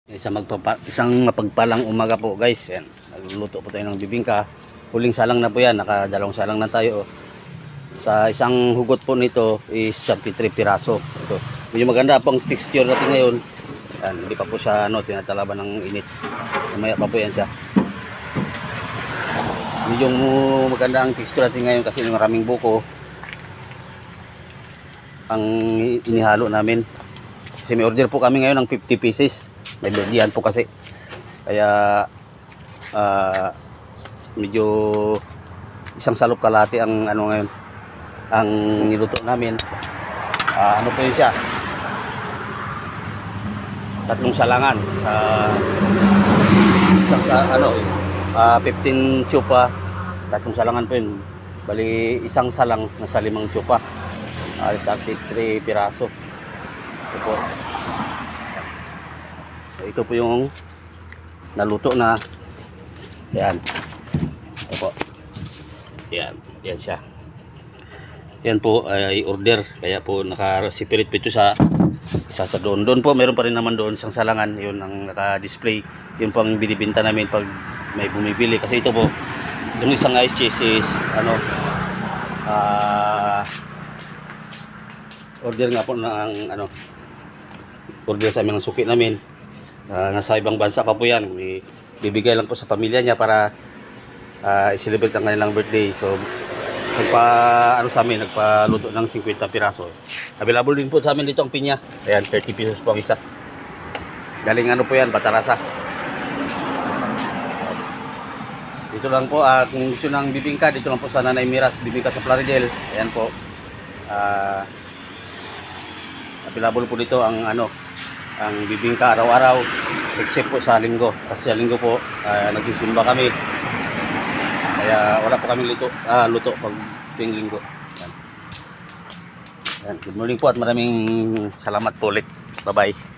Isang mapagpalang umaga po guys. Yan. Nagluluto po tayo ng bibingka. Huling salang na po yan. Nakadalawang salang na tayo. Sa isang hugot po nito is 33 piraso. Ito. Medyo maganda pong texture natin ngayon. Yan. Hindi pa po siya tinatalaban ng init. Mamaya pa po yan siya. Medyo maganda ang texture natin ngayon kasi maraming buko ang inihalo namin. Kasi may order po kami ngayon ng 50 pieces. May birdihan po kasi. Kaya medyo isang salop kalahati ang ngayon ang niluto namin. Ano po yun siya? Tatlong salangan sa isang 15 tsupa. Tatlong salangan po yun. Bali isang salang nasa 5 tsupa. 33 piraso. Ito po. Ito po yung naluto na. Yan. Ito po. Yan. Yan siya. Yan po ay order. Kaya po naka-separate po ito sa isa sa doon. Doon po meron pa rin naman doon isang salangan. Yun ang naka-display. Yun pang binibinta namin pag may bumibili. Kasi ito po, yung isang ice cheese is order nga po ng order sa aming suki namin. Nasa ibang bansa pa po yan. Bibigay lang po sa pamilya niya para i-celebrate ang kanilang birthday. So sa amin, nagpaluto ng 50 piraso. Available din po sa amin dito ang pinya. Ayan, 30 pesos po ang isa. Galing po yan, Batarasa. Dito lang po, kung gusto ng bibingka, dito lang po sa Nanay Miras, bibingka sa Plaridel. Ayan po. Available po dito ang bibingka araw-araw except po sa linggo. Kasi sa linggo po nagsisimba kami. Kaya wala po kami luto pag tuwing linggo. Yan. Good morning po at maraming salamat po ulit. Bye-bye.